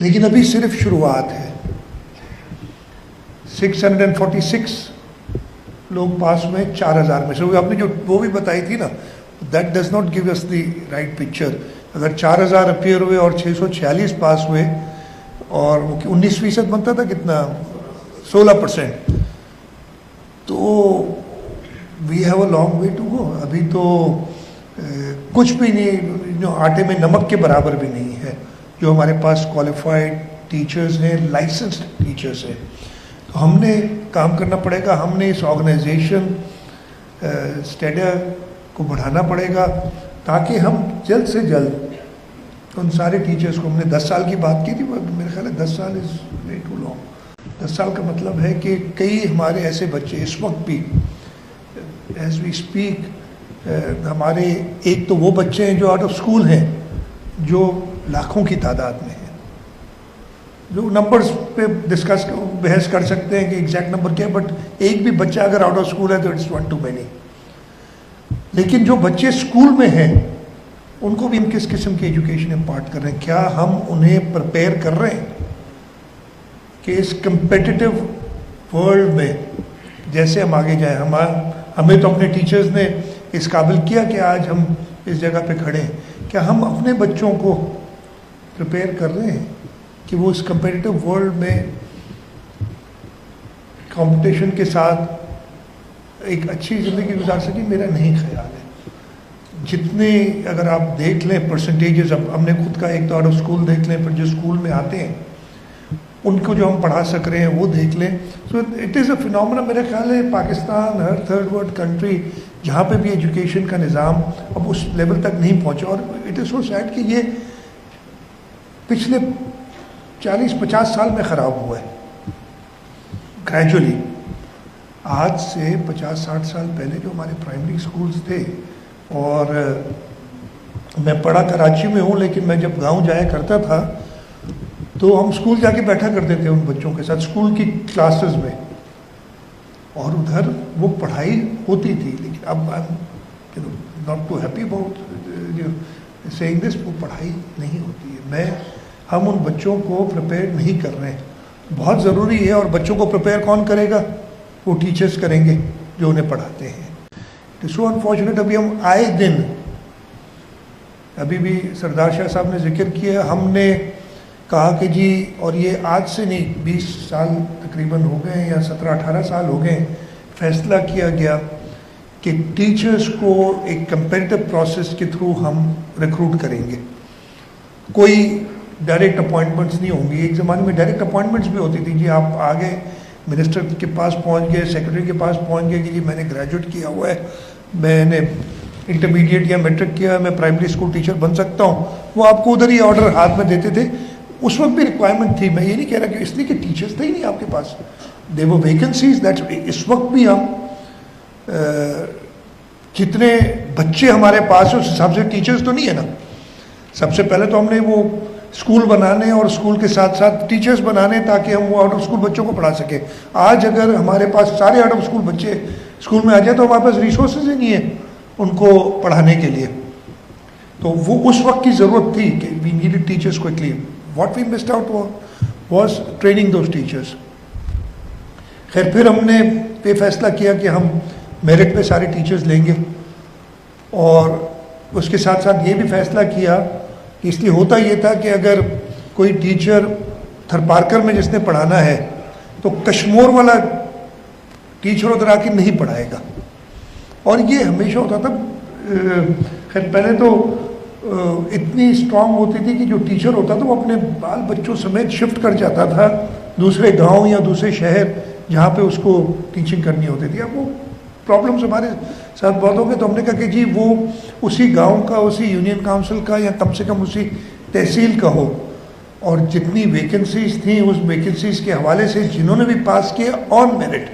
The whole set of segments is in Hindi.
लेकिन अभी सिर्फ शुरुआत है। 646 लोग पास हुए 4000 में से। आपने जो वो भी बताई थी ना, that does not give us the right picture. अगर 4000 अपियर हुए और 646 पास हुए और 19% बनता था कितना, 16%, तो we have a long way to go. अभी तो कुछ भी नहीं, जो आटे में नमक के बराबर भी नहीं है जो हमारे पास क्वालिफाइड टीचर्स हैं, लाइसेंस्ड टीचर्स हैं। तो हमने काम करना पड़ेगा, हमने इस ऑर्गेनाइजेशन स्टेडिया को बढ़ाना पड़ेगा ताकि हम जल्द से जल्द उन सारे टीचर्स को, हमने 10 साल की बात की थी, मेरे ख्याल है 10 साल इज़ वे टू लॉन्ग। 10 साल का मतलब है कि कई हमारे ऐसे बच्चे इस वक्त भी एज वी स्पीक, हमारे एक तो वो बच्चे हैं जो आउट ऑफ स्कूल हैं, जो लाखों की तादाद में हैं, जो नंबर्स पे डिस्कस बहस कर सकते हैं कि एग्जैक्ट नंबर क्या है, बट एक भी बच्चा अगर आउट ऑफ स्कूल है तो इट्स वन टू मैनी। लेकिन जो बच्चे स्कूल में हैं उनको भी हम किस किस्म की एजुकेशन इम्पार्ट कर रहे हैं? क्या हम उन्हें प्रिपेयर कर रहे हैं कि इस कंपेटिटिव वर्ल्ड में जैसे हम आगे जाएं? हमें तो अपने टीचर्स ने इस काबिल किया कि आज हम इस जगह पे खड़े हैं। क्या हम अपने बच्चों को प्रिपेयर कर रहे हैं कि वो इस कंपेटिटिव वर्ल्ड में कंपटीशन के साथ एक अच्छी ज़िंदगी गुजार सकें? मेरा नहीं ख्याल है। जितने अगर आप देख लें परसेंटेजेस, अब हमने खुद का एक तो आउट ऑफ स्कूल देख लें, फिर जो स्कूल में आते हैं उनको जो हम पढ़ा सक रहे हैं वो देख लें। So it is a phenomena. मेरा ख्याल है पाकिस्तान, हर थर्ड वर्ल्ड कंट्री जहाँ पे भी एजुकेशन का निज़ाम अब उस लेवल तक नहीं पहुँचा, और इट इज़ सो सैड कि ये पिछले 40-50 साल में ख़राब हुआ है ग्रेजुअली। आज से 50-60 साल पहले जो हमारे प्राइमरी स्कूल्स थे, और मैं पढ़ा कराची में हूँ, लेकिन मैं जब गांव जाया करता था तो हम स्कूल जाके बैठा करते थे उन बच्चों के साथ स्कूल की क्लासेस में, और उधर वो पढ़ाई होती थी। लेकिन अब I am not too happy about saying this, वो पढ़ाई नहीं होती है। हम उन बच्चों को प्रिपेयर नहीं कर रहे हैं। बहुत ज़रूरी है। और बच्चों को प्रिपेयर कौन करेगा? वो टीचर्स करेंगे जो उन्हें पढ़ाते हैं। It's so unfortunate. अभी हम आए दिन, अभी भी सरदार शाह साहब ने जिक्र किया, हमने कहा कि जी, और ये आज से नहीं 20 साल तकरीबन हो गए या 17-18 साल हो गए, फैसला किया गया कि टीचर्स को एक कंपेटिटिव प्रोसेस के थ्रू हम रिक्रूट करेंगे। कोई डायरेक्ट अपॉइंटमेंट्स नहीं होंगी। एक ज़माने में डायरेक्ट अपॉइंटमेंट्स भी होती थी, जी आप आ गए, मिनिस्टर के पास पहुंच गए, सेक्रेटरी के पास पहुंच गए कि जी मैंने ग्रेजुएट किया हुआ है, मैंने इंटरमीडिएट या मैट्रिक किया है, मैं प्राइमरी स्कूल टीचर बन सकता हूं। वो आपको उधर ही ऑर्डर हाथ में देते थे। उस वक्त भी रिक्वायरमेंट थी। मैं ये नहीं कह रहा कि इसलिए कि टीचर्स थे ही नहीं आपके पास, दे वो वैकेंसीज दैट। इस वक्त भी हम जितने बच्चे हमारे पास है उस हिसाब से टीचर्स तो नहीं है ना। सबसे पहले तो हमने वो स्कूल बनाने और स्कूल के साथ साथ टीचर्स बनाने ताकि हम वो आउट ऑफ स्कूल बच्चों को पढ़ा सके। आज अगर हमारे पास सारे आउट ऑफ स्कूल बच्चे स्कूल में आ जाए तो हमारे पास रिसोर्सेज ही नहीं है उनको पढ़ाने के लिए। तो वो उस वक्त की ज़रूरत थी कि we needed teachers quickly. What we missed out was training those teachers. खैर, फिर हमने ये फैसला किया कि हम मेरिट पे सारे टीचर्स लेंगे, और उसके साथ साथ ये भी फैसला किया कि इसलिए होता ये था कि अगर कोई टीचर थरपारकर में जिसने पढ़ाना है तो कश्मोर वाला टीचर उधर आके नहीं पढ़ाएगा। और ये हमेशा होता था। खैर, पहले तो इतनी स्ट्रांग होती थी कि जो टीचर होता था वो अपने बाल बच्चों समेत शिफ्ट कर जाता था दूसरे गांव या दूसरे शहर जहाँ पे उसको टीचिंग करनी होती थी। अब वो प्रॉब्लम्स हमारे साथ बहुत हो गए, तो हमने कहा कि जी वो उसी गांव का, उसी यूनियन काउंसिल का, या कम से कम उसी तहसील का हो, और जितनी वैकेंसीज थी उस वैकेंसीज के हवाले से जिन्होंने भी पास किया ऑन मेरिट,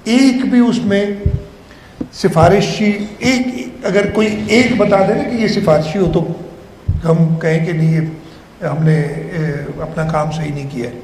एक भी उसमें सिफारिशी, एक अगर कोई एक बता दे ना कि ये सिफारिशी हो तो हम कहें कि नहीं, ये हमने अपना काम सही नहीं किया है।